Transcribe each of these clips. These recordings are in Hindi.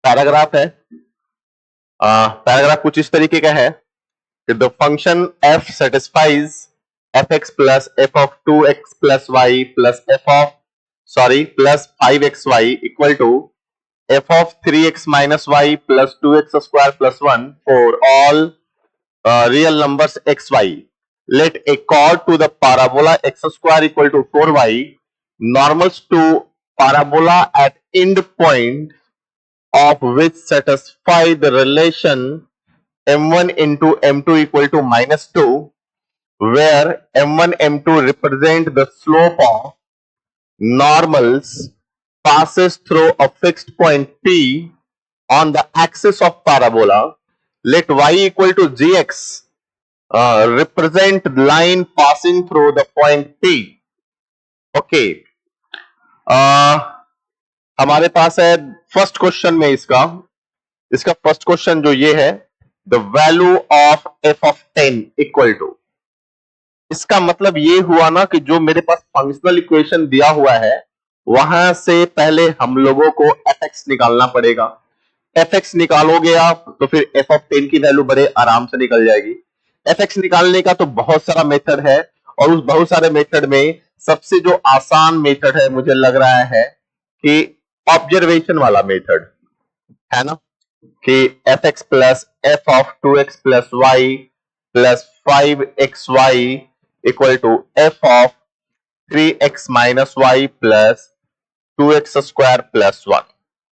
पैराग्राफ है। पैराग्राफ कुछ इस तरीके का है कि the function f satisfies fx plus f of 2x plus y plus plus 5xy equal to f of 3x minus y plus 2x square plus 1 for all real numbers xy. Let a chord to the parabola x square equal to 4y normals to parabola at end point of which satisfy the relation m1 into m2 equal to -2, where m1 m2 represent the slope of normals passes through a fixed point P on the axis of parabola. Let y equal to gx represent line passing through the point P. Okay. हमारे पास है फर्स्ट क्वेश्चन में इसका फर्स्ट क्वेश्चन जो ये है, the value of f of 10 equal to, इसका मतलब ये हुआ ना कि जो मेरे पास फंक्शनल इक्वेशन दिया हुआ है वहां से पहले हम लोगों को fx निकालना पड़ेगा। fx निकालोगे आप तो फिर f of 10 की वैल्यू बड़े आराम से निकल जाएगी। fx निकालने का तो बहुत सारा मेथड है और उस बहुत सारे मेथड में सबसे जो आसान मेथड है मुझे लग रहा है कि ऑब्जर्वेशन वाला मेथड है ना, कि fx plus f of 2x plus y plus 5xy equal to f of 3x minus y plus 2x square plus 1,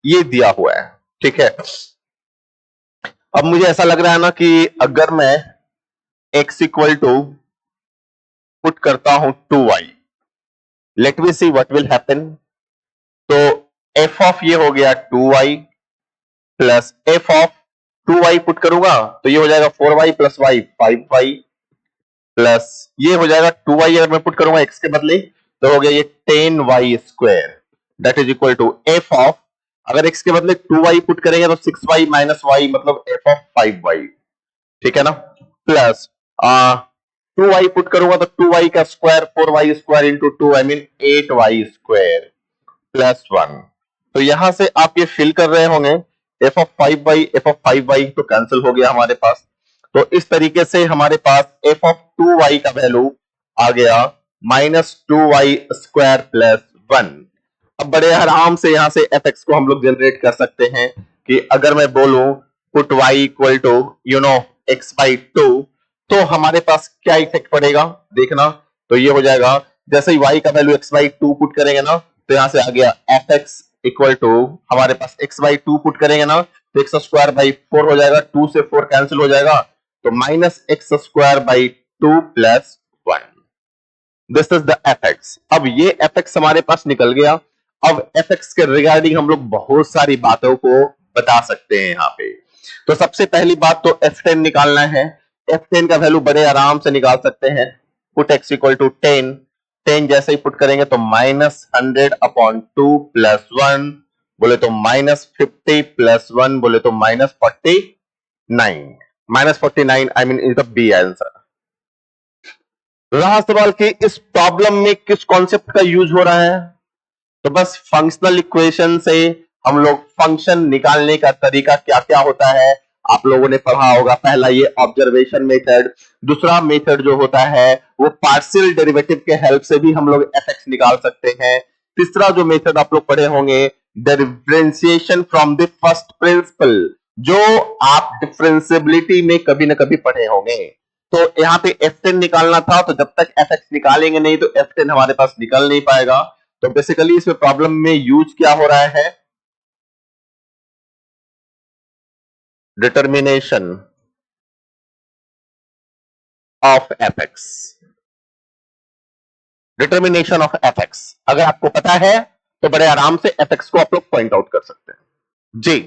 ये दिया हुआ है। ठीक है, अब मुझे ऐसा लग रहा है ना कि अगर मैं x इक्वल टू पुट करता हूं 2y, let me see what will happen. तो f ऑफ ये हो गया 2y plus f of 2y put करूंगा तो ये हो जाएगा 4y plus y 5y plus ये हो जाएगा 2y अगर मैं पुट करूंगा x के बदले तो हो गया ये 10y square that is equal to f ऑफ, अगर x के बदले 2y पुट करेंगे तो 6y माइनस y मतलब f ऑफ 5y। ठीक है ना, प्लस 2y पुट करूंगा तो 2y का square 4y square into 2 I mean 8y square plus 1। तो यहां से आप ये फिल कर रहे होंगे f ऑफ 5y तो कैंसिल हो गया हमारे पास। तो इस तरीके से हमारे पास f ऑफ 2y का वैल्यू आ गया -2y स्क्वायर प्लस 1। अब बड़े आराम से यहां से fx को हम लोग जनरेट कर सकते हैं कि अगर मैं बोलूं put y equal to x by 2 तो हमारे पास क्या इफेक्ट पड़ेगा देखना। तो ये हो जाएगा जैसे ही y का वैल्यू x बाई 2 पुट करेंगे ना तो यहां से आ गया fx इक्वल टू हमारे पास x बाई 2 पुट करेंगे ना तो x स्क्वायर बाई 4 हो जाएगा, 2 से 4 कैंसिल हो जाएगा तो minus x square by 2 plus 1। This is the fx। अब ये fx हमारे पास निकल गया। अब fx के रिगार्डिंग हम लोग बहुत सारी बातों को बता सकते हैं यहाँ पे। तो सबसे पहली बात तो f10 निकालना है। f10 का वैल्यू बड़े आराम से निकाल सकते हैं। पुट x इक्वल टू 10 जैसे ही पुट करेंगे तो -100 अपॉन 2 प्लस 1 बोले तो -50 प्लस 1 बोले तो -49 I mean is the B answer. रहा सवाल कि इस प्रॉब्लम में किस कॉन्सेप्ट का यूज हो रहा है, तो बस फंक्शनल इक्वेशन से हम लोग फंक्शन निकालने का तरीका क्या क्या होता है आप लोगों ने पढ़ा होगा। पहला ये ऑब्जर्वेशन मेथड, दूसरा मेथड जो होता है वो पार्शियल डेरिवेटिव के हेल्प से भी हम लोग fx निकाल सकते हैं। तीसरा जो मेथड आप लोग पढ़े होंगे differentiation from the first principle, जो आप डिफरेंशिएबिलिटी में कभी ना कभी पढ़े होंगे। तो यहाँ पे f10 निकालना था तो जब तक fx निकालेंगे नहीं तो f10 हमारे पास निकल नहीं पाएगा। तो बेसिकली इसमें प्रॉब्लम में यूज क्या हो रहा है, determination of fx। Determination of fx अगर आपको पता है तो बड़े आराम से fx को आप लोग पॉइंट आउट कर सकते हैं। जी